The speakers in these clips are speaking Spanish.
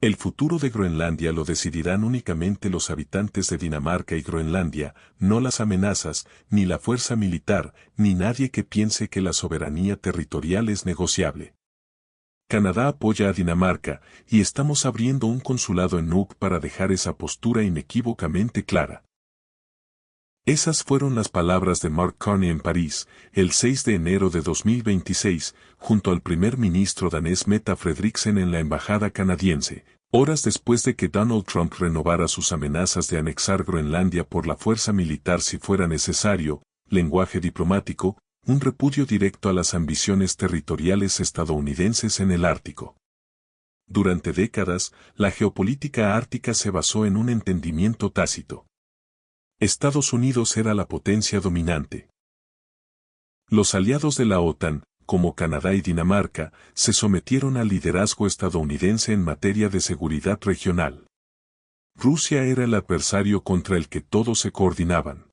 El futuro de Groenlandia lo decidirán únicamente los habitantes de Dinamarca y Groenlandia, no las amenazas, ni la fuerza militar, ni nadie que piense que la soberanía territorial es negociable. Canadá apoya a Dinamarca, y estamos abriendo un consulado en Nuuk para dejar esa postura inequívocamente clara. Esas fueron las palabras de Mark Carney en París, el 6 de enero de 2026, junto al primer ministro danés Mette Frederiksen en la embajada canadiense, horas después de que Donald Trump renovara sus amenazas de anexar Groenlandia por la fuerza militar si fuera necesario, lenguaje diplomático, un repudio directo a las ambiciones territoriales estadounidenses en el Ártico. Durante décadas, la geopolítica ártica se basó en un entendimiento tácito. Estados Unidos era la potencia dominante. Los aliados de la OTAN, como Canadá y Dinamarca, se sometieron al liderazgo estadounidense en materia de seguridad regional. Rusia era el adversario contra el que todos se coordinaban.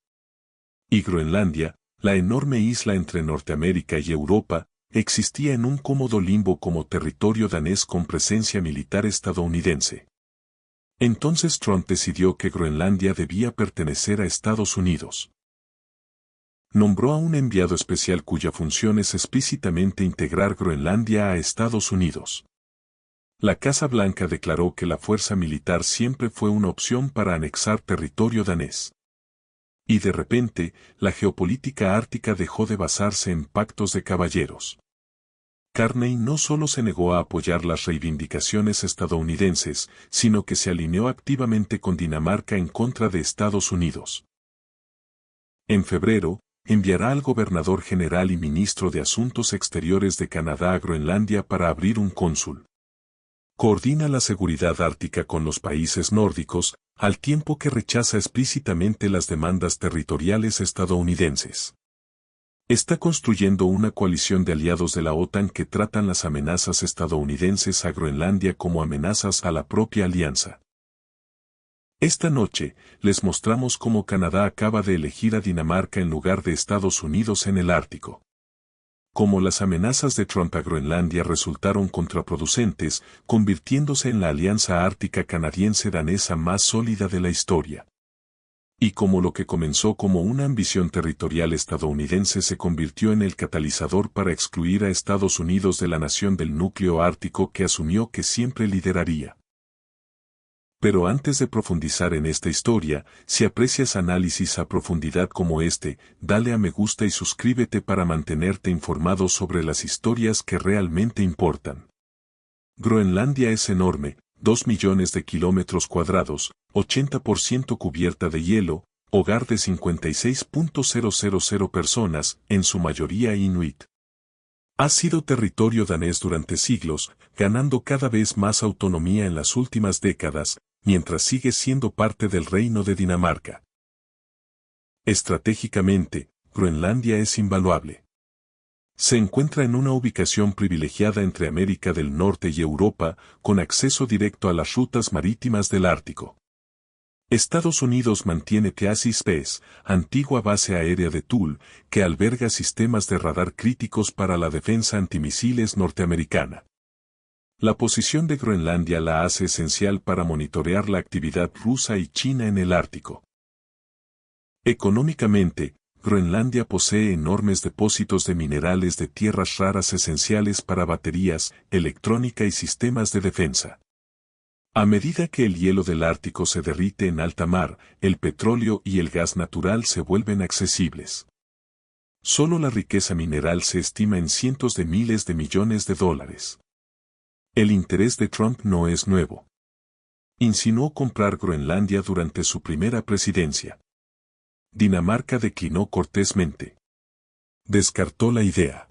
Y Groenlandia, la enorme isla entre Norteamérica y Europa, existía en un cómodo limbo como territorio danés con presencia militar estadounidense. Entonces Trump decidió que Groenlandia debía pertenecer a Estados Unidos. Nombró a un enviado especial cuya función es explícitamente integrar Groenlandia a Estados Unidos. La Casa Blanca declaró que la fuerza militar siempre fue una opción para anexar territorio danés. Y de repente, la geopolítica ártica dejó de basarse en pactos de caballeros. Carney no solo se negó a apoyar las reivindicaciones estadounidenses, sino que se alineó activamente con Dinamarca en contra de Estados Unidos. En febrero, enviará al gobernador general y ministro de Asuntos Exteriores de Canadá a Groenlandia para abrir un cónsul. Coordina la seguridad ártica con los países nórdicos, al tiempo que rechaza explícitamente las demandas territoriales estadounidenses. Está construyendo una coalición de aliados de la OTAN que tratan las amenazas estadounidenses a Groenlandia como amenazas a la propia alianza. Esta noche, les mostramos cómo Canadá acaba de elegir a Dinamarca en lugar de Estados Unidos en el Ártico. Cómo las amenazas de Trump a Groenlandia resultaron contraproducentes, convirtiéndose en la alianza ártica canadiense-danesa más sólida de la historia. Y cómo lo que comenzó como una ambición territorial estadounidense se convirtió en el catalizador para excluir a Estados Unidos de la nación del núcleo ártico que asumió que siempre lideraría. Pero antes de profundizar en esta historia, si aprecias análisis a profundidad como este, dale a me gusta y suscríbete para mantenerte informado sobre las historias que realmente importan. Groenlandia es enorme, 2 millones de kilómetros cuadrados, 80% cubierta de hielo, hogar de 56.000 personas, en su mayoría inuit. Ha sido territorio danés durante siglos, ganando cada vez más autonomía en las últimas décadas, mientras sigue siendo parte del Reino de Dinamarca. Estratégicamente, Groenlandia es invaluable. Se encuentra en una ubicación privilegiada entre América del Norte y Europa, con acceso directo a las rutas marítimas del Ártico. Estados Unidos mantiene Peace Space, antigua base aérea de Thule, que alberga sistemas de radar críticos para la defensa antimisiles norteamericana. La posición de Groenlandia la hace esencial para monitorear la actividad rusa y china en el Ártico. Económicamente, Groenlandia posee enormes depósitos de minerales de tierras raras esenciales para baterías, electrónica y sistemas de defensa. A medida que el hielo del Ártico se derrite en alta mar, el petróleo y el gas natural se vuelven accesibles. Solo la riqueza mineral se estima en cientos de miles de millones de dólares. El interés de Trump no es nuevo. Insinuó comprar Groenlandia durante su primera presidencia. Dinamarca declinó cortésmente. Descartó la idea.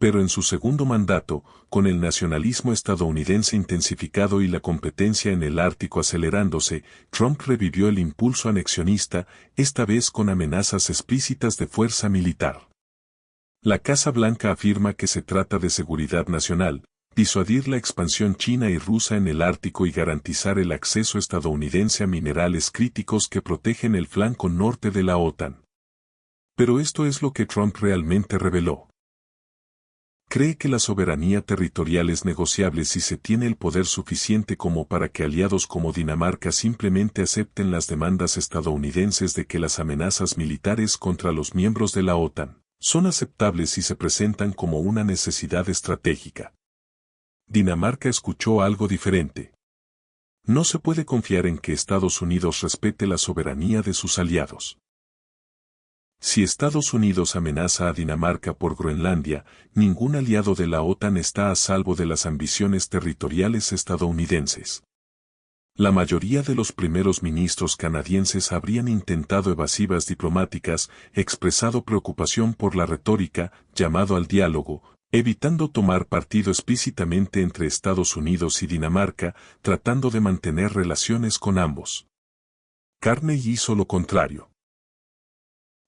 Pero en su segundo mandato, con el nacionalismo estadounidense intensificado y la competencia en el Ártico acelerándose, Trump revivió el impulso anexionista, esta vez con amenazas explícitas de fuerza militar. La Casa Blanca afirma que se trata de seguridad nacional, disuadir la expansión china y rusa en el Ártico y garantizar el acceso estadounidense a minerales críticos que protegen el flanco norte de la OTAN. Pero esto es lo que Trump realmente reveló. Cree que la soberanía territorial es negociable si se tiene el poder suficiente como para que aliados como Dinamarca simplemente acepten las demandas estadounidenses de que las amenazas militares contra los miembros de la OTAN son aceptables si se presentan como una necesidad estratégica. Dinamarca escuchó algo diferente. No se puede confiar en que Estados Unidos respete la soberanía de sus aliados. Si Estados Unidos amenaza a Dinamarca por Groenlandia, ningún aliado de la OTAN está a salvo de las ambiciones territoriales estadounidenses. La mayoría de los primeros ministros canadienses habrían intentado evasivas diplomáticas, expresado preocupación por la retórica, llamado al diálogo, evitando tomar partido explícitamente entre Estados Unidos y Dinamarca, tratando de mantener relaciones con ambos. Carney hizo lo contrario.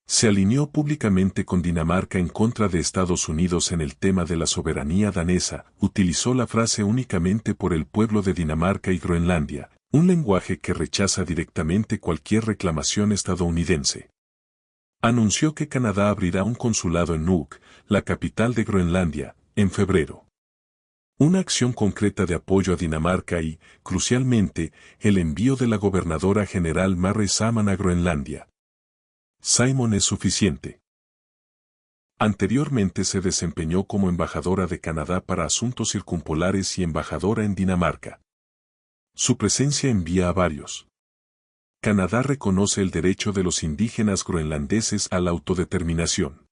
Se alineó públicamente con Dinamarca en contra de Estados Unidos en el tema de la soberanía danesa, utilizó la frase únicamente por el pueblo de Dinamarca y Groenlandia, un lenguaje que rechaza directamente cualquier reclamación estadounidense. Anunció que Canadá abrirá un consulado en Nuuk, la capital de Groenlandia, en febrero. Una acción concreta de apoyo a Dinamarca y, crucialmente, el envío de la gobernadora general Mary Salmon a Groenlandia. Simon es suficiente. Anteriormente se desempeñó como embajadora de Canadá para asuntos circumpolares y embajadora en Dinamarca. Su presencia envía a varios. Canadá reconoce el derecho de los indígenas groenlandeses a la autodeterminación.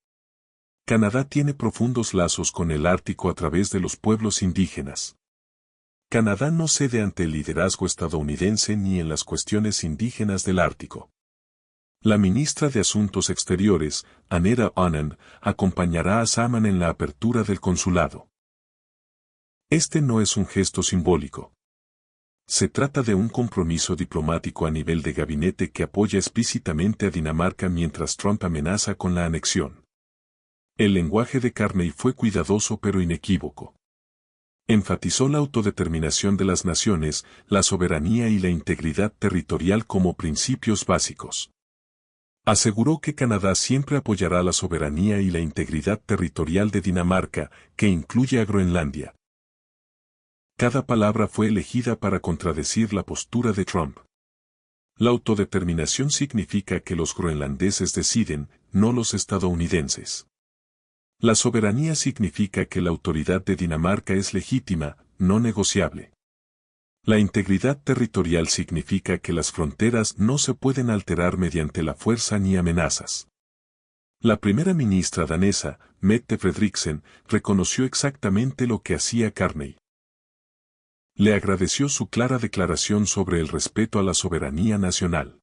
Canadá tiene profundos lazos con el Ártico a través de los pueblos indígenas. Canadá no cede ante el liderazgo estadounidense ni en las cuestiones indígenas del Ártico. La ministra de Asuntos Exteriores, Anera Anand, acompañará a Salmon en la apertura del consulado. Este no es un gesto simbólico. Se trata de un compromiso diplomático a nivel de gabinete que apoya explícitamente a Dinamarca mientras Trump amenaza con la anexión. El lenguaje de Carney fue cuidadoso pero inequívoco. Enfatizó la autodeterminación de las naciones, la soberanía y la integridad territorial como principios básicos. Aseguró que Canadá siempre apoyará la soberanía y la integridad territorial de Dinamarca, que incluye a Groenlandia. Cada palabra fue elegida para contradecir la postura de Trump. La autodeterminación significa que los groenlandeses deciden, no los estadounidenses. La soberanía significa que la autoridad de Dinamarca es legítima, no negociable. La integridad territorial significa que las fronteras no se pueden alterar mediante la fuerza ni amenazas. La primera ministra danesa, Mette Frederiksen, reconoció exactamente lo que hacía Carney. Le agradeció su clara declaración sobre el respeto a la soberanía nacional.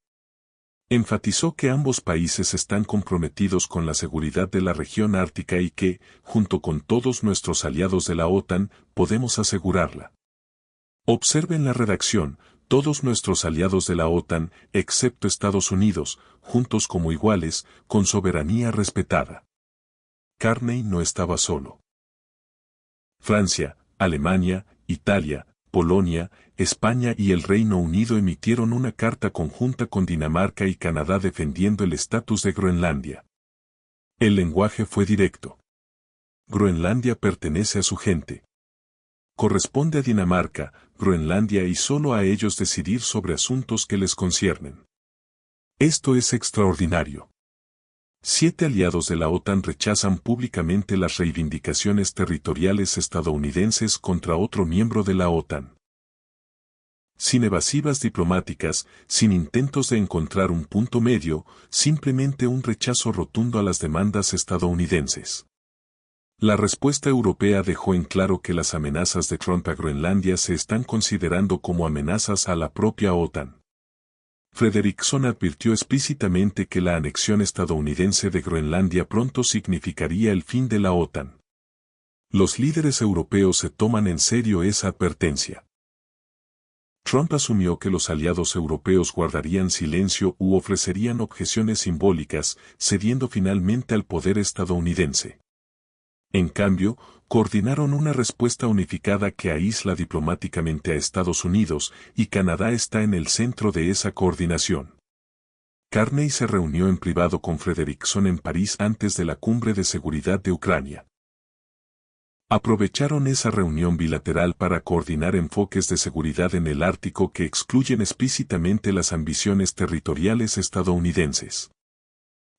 Enfatizó que ambos países están comprometidos con la seguridad de la región ártica y que, junto con todos nuestros aliados de la OTAN, podemos asegurarla. Observen la redacción, todos nuestros aliados de la OTAN, excepto Estados Unidos, juntos como iguales, con soberanía respetada. Carney no estaba solo. Francia, Alemania, Italia, Polonia, España y el Reino Unido emitieron una carta conjunta con Dinamarca y Canadá defendiendo el estatus de Groenlandia. El lenguaje fue directo. Groenlandia pertenece a su gente. Corresponde a Dinamarca, Groenlandia y solo a ellos decidir sobre asuntos que les conciernen. Esto es extraordinario. 7 aliados de la OTAN rechazan públicamente las reivindicaciones territoriales estadounidenses contra otro miembro de la OTAN. Sin evasivas diplomáticas, sin intentos de encontrar un punto medio, simplemente un rechazo rotundo a las demandas estadounidenses. La respuesta europea dejó en claro que las amenazas de Trump a Groenlandia se están considerando como amenazas a la propia OTAN. Frederiksen advirtió explícitamente que la anexión estadounidense de Groenlandia pronto significaría el fin de la OTAN. Los líderes europeos se toman en serio esa advertencia. Trump asumió que los aliados europeos guardarían silencio u ofrecerían objeciones simbólicas, cediendo finalmente al poder estadounidense. En cambio, coordinaron una respuesta unificada que aísla diplomáticamente a Estados Unidos, y Canadá está en el centro de esa coordinación. Carney se reunió en privado con Frederiksen en París antes de la cumbre de seguridad de Ucrania. Aprovecharon esa reunión bilateral para coordinar enfoques de seguridad en el Ártico que excluyen explícitamente las ambiciones territoriales estadounidenses.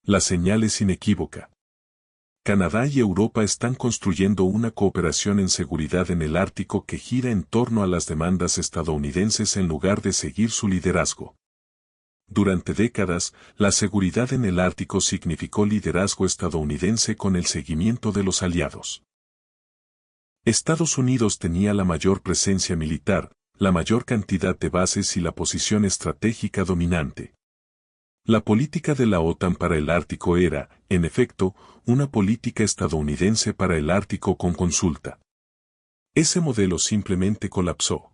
La señal es inequívoca. Canadá y Europa están construyendo una cooperación en seguridad en el Ártico que gira en torno a las demandas estadounidenses en lugar de seguir su liderazgo. Durante décadas, la seguridad en el Ártico significó liderazgo estadounidense con el seguimiento de los aliados. Estados Unidos tenía la mayor presencia militar, la mayor cantidad de bases y la posición estratégica dominante. La política de la OTAN para el Ártico era, en efecto, una política estadounidense para el Ártico con consulta. Ese modelo simplemente colapsó.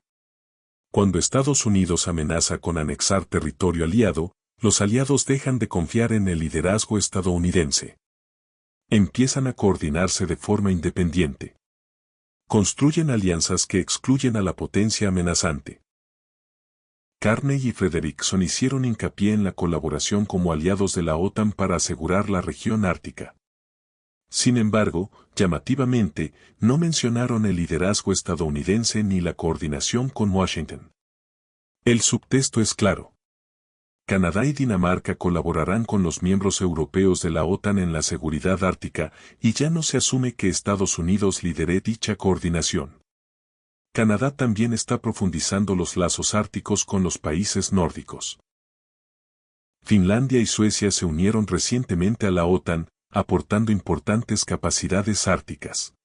Cuando Estados Unidos amenaza con anexar territorio aliado, los aliados dejan de confiar en el liderazgo estadounidense. Empiezan a coordinarse de forma independiente. Construyen alianzas que excluyen a la potencia amenazante. Carney y Frederickson hicieron hincapié en la colaboración como aliados de la OTAN para asegurar la región ártica. Sin embargo, llamativamente, no mencionaron el liderazgo estadounidense ni la coordinación con Washington. El subtexto es claro. Canadá y Dinamarca colaborarán con los miembros europeos de la OTAN en la seguridad ártica, y ya no se asume que Estados Unidos lidere dicha coordinación. Canadá también está profundizando los lazos árticos con los países nórdicos. Finlandia y Suecia se unieron recientemente a la OTAN, aportando importantes capacidades árticas.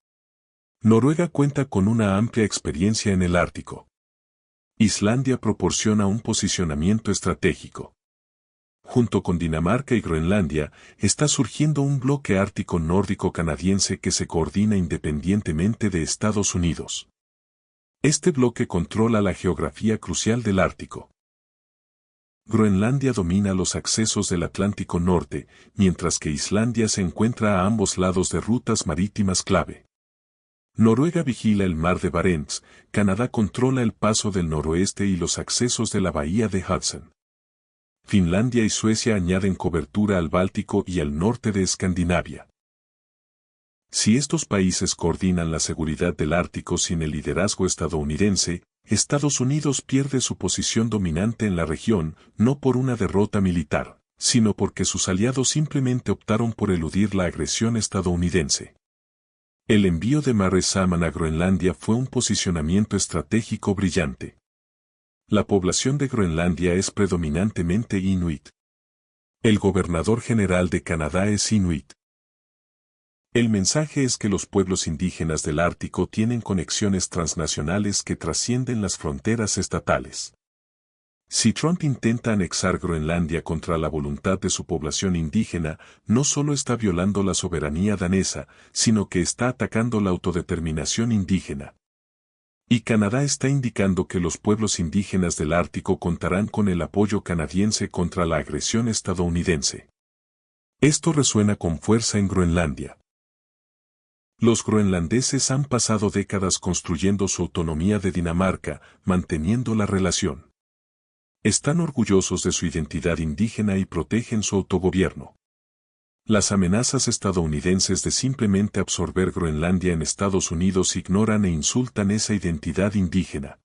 Noruega cuenta con una amplia experiencia en el Ártico. Islandia proporciona un posicionamiento estratégico. Junto con Dinamarca y Groenlandia, está surgiendo un bloque ártico nórdico canadiense que se coordina independientemente de Estados Unidos. Este bloque controla la geografía crucial del Ártico. Groenlandia domina los accesos del Atlántico Norte, mientras que Islandia se encuentra a ambos lados de rutas marítimas clave. Noruega vigila el mar de Barents, Canadá controla el paso del noroeste y los accesos de la bahía de Hudson. Finlandia y Suecia añaden cobertura al Báltico y al norte de Escandinavia. Si estos países coordinan la seguridad del Ártico sin el liderazgo estadounidense, Estados Unidos pierde su posición dominante en la región, no por una derrota militar, sino porque sus aliados simplemente optaron por eludir la agresión estadounidense. El envío de Marre Salman a Groenlandia fue un posicionamiento estratégico brillante. La población de Groenlandia es predominantemente inuit. El gobernador general de Canadá es inuit. El mensaje es que los pueblos indígenas del Ártico tienen conexiones transnacionales que trascienden las fronteras estatales. Si Trump intenta anexar Groenlandia contra la voluntad de su población indígena, no solo está violando la soberanía danesa, sino que está atacando la autodeterminación indígena. Y Canadá está indicando que los pueblos indígenas del Ártico contarán con el apoyo canadiense contra la agresión estadounidense. Esto resuena con fuerza en Groenlandia. Los groenlandeses han pasado décadas construyendo su autonomía de Dinamarca, manteniendo la relación. Están orgullosos de su identidad indígena y protegen su autogobierno. Las amenazas estadounidenses de simplemente absorber Groenlandia en Estados Unidos ignoran e insultan esa identidad indígena.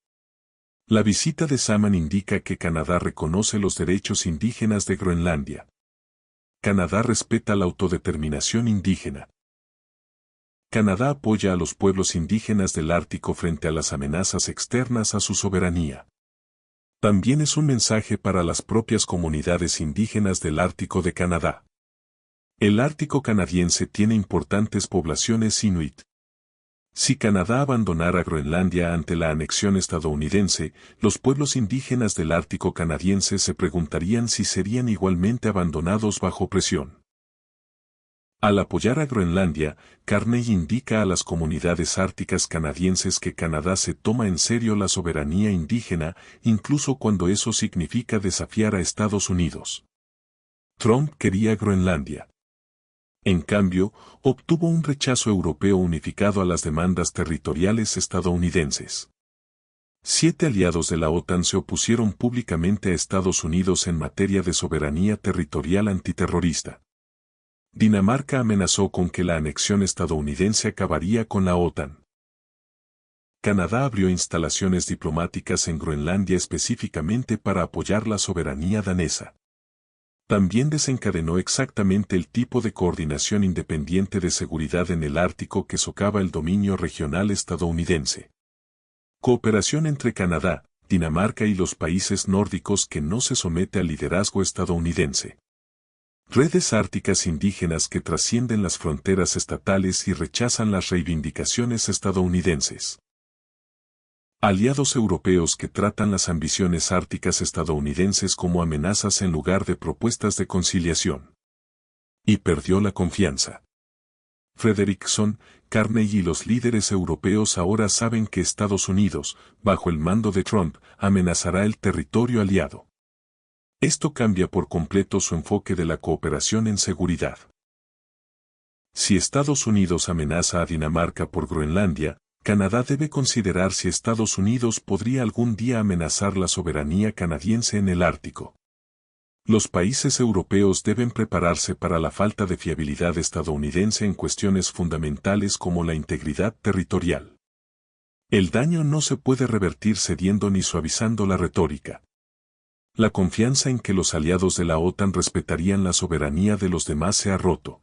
La visita de Salman indica que Canadá reconoce los derechos indígenas de Groenlandia. Canadá respeta la autodeterminación indígena. Canadá apoya a los pueblos indígenas del Ártico frente a las amenazas externas a su soberanía. También es un mensaje para las propias comunidades indígenas del Ártico de Canadá. El Ártico canadiense tiene importantes poblaciones inuit. Si Canadá abandonara Groenlandia ante la anexión estadounidense, los pueblos indígenas del Ártico canadiense se preguntarían si serían igualmente abandonados bajo presión. Al apoyar a Groenlandia, Carney indica a las comunidades árticas canadienses que Canadá se toma en serio la soberanía indígena, incluso cuando eso significa desafiar a Estados Unidos. Trump quería Groenlandia. En cambio, obtuvo un rechazo europeo unificado a las demandas territoriales estadounidenses. 7 aliados de la OTAN se opusieron públicamente a Estados Unidos en materia de soberanía territorial antiterrorista. Dinamarca amenazó con que la anexión estadounidense acabaría con la OTAN. Canadá abrió instalaciones diplomáticas en Groenlandia específicamente para apoyar la soberanía danesa. También desencadenó exactamente el tipo de coordinación independiente de seguridad en el Ártico que socava el dominio regional estadounidense. Cooperación entre Canadá, Dinamarca y los países nórdicos que no se somete al liderazgo estadounidense. Redes árticas indígenas que trascienden las fronteras estatales y rechazan las reivindicaciones estadounidenses. Aliados europeos que tratan las ambiciones árticas estadounidenses como amenazas en lugar de propuestas de conciliación. Y perdió la confianza. Frederickson, Carney y los líderes europeos ahora saben que Estados Unidos, bajo el mando de Trump, amenazará el territorio aliado. Esto cambia por completo su enfoque de la cooperación en seguridad. Si Estados Unidos amenaza a Dinamarca por Groenlandia, Canadá debe considerar si Estados Unidos podría algún día amenazar la soberanía canadiense en el Ártico. Los países europeos deben prepararse para la falta de fiabilidad estadounidense en cuestiones fundamentales como la integridad territorial. El daño no se puede revertir cediendo ni suavizando la retórica. La confianza en que los aliados de la OTAN respetarían la soberanía de los demás se ha roto.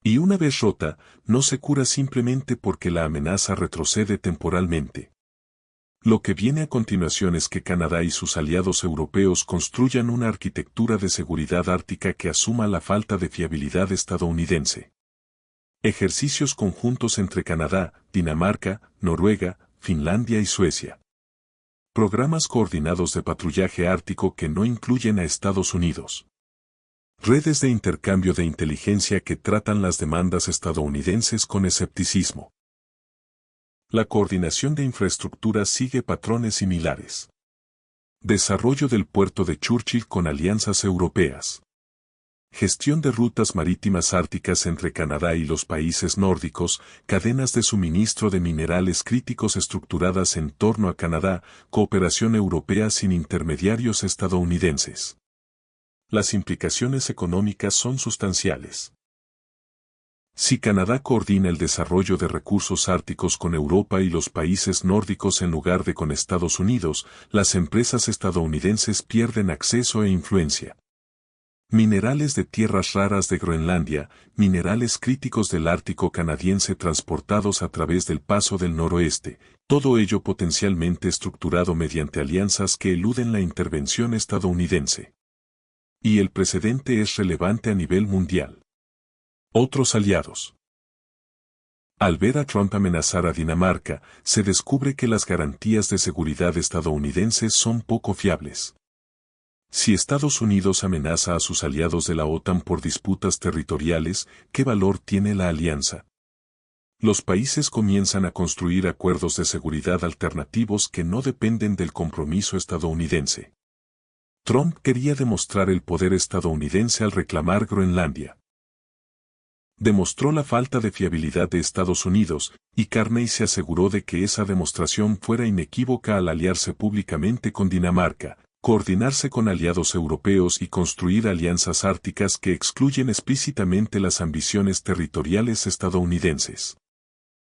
Y una vez rota, no se cura simplemente porque la amenaza retrocede temporalmente. Lo que viene a continuación es que Canadá y sus aliados europeos construyan una arquitectura de seguridad ártica que asuma la falta de fiabilidad estadounidense. Ejercicios conjuntos entre Canadá, Dinamarca, Noruega, Finlandia y Suecia. Programas coordinados de patrullaje ártico que no incluyen a Estados Unidos. Redes de intercambio de inteligencia que tratan las demandas estadounidenses con escepticismo. La coordinación de infraestructura sigue patrones similares. Desarrollo del puerto de Churchill con alianzas europeas. Gestión de rutas marítimas árticas entre Canadá y los países nórdicos, cadenas de suministro de minerales críticos estructuradas en torno a Canadá, cooperación europea sin intermediarios estadounidenses. Las implicaciones económicas son sustanciales. Si Canadá coordina el desarrollo de recursos árticos con Europa y los países nórdicos en lugar de con Estados Unidos, las empresas estadounidenses pierden acceso e influencia. Minerales de tierras raras de Groenlandia, minerales críticos del Ártico canadiense transportados a través del Paso del Noroeste, todo ello potencialmente estructurado mediante alianzas que eluden la intervención estadounidense. Y el precedente es relevante a nivel mundial. Otros aliados. Al ver a Trump amenazar a Dinamarca, se descubre que las garantías de seguridad estadounidenses son poco fiables. Si Estados Unidos amenaza a sus aliados de la OTAN por disputas territoriales, ¿qué valor tiene la alianza? Los países comienzan a construir acuerdos de seguridad alternativos que no dependen del compromiso estadounidense. Trump quería demostrar el poder estadounidense al reclamar Groenlandia. Demostró la falta de fiabilidad de Estados Unidos, y Carney se aseguró de que esa demostración fuera inequívoca al aliarse públicamente con Dinamarca, coordinarse con aliados europeos y construir alianzas árticas que excluyen explícitamente las ambiciones territoriales estadounidenses.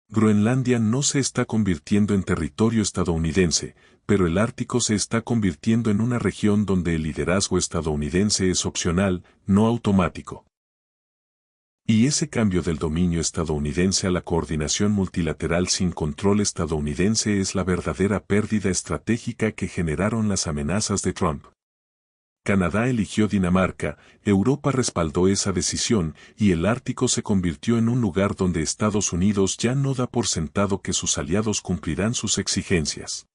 Groenlandia no se está convirtiendo en territorio estadounidense, pero el Ártico se está convirtiendo en una región donde el liderazgo estadounidense es opcional, no automático. Y ese cambio del dominio estadounidense a la coordinación multilateral sin control estadounidense es la verdadera pérdida estratégica que generaron las amenazas de Trump. Canadá eligió Dinamarca, Europa respaldó esa decisión y el Ártico se convirtió en un lugar donde Estados Unidos ya no da por sentado que sus aliados cumplirán sus exigencias.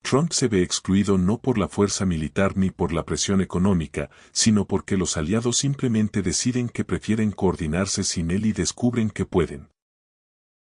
Trump se ve excluido no por la fuerza militar ni por la presión económica, sino porque los aliados simplemente deciden que prefieren coordinarse sin él y descubren que pueden.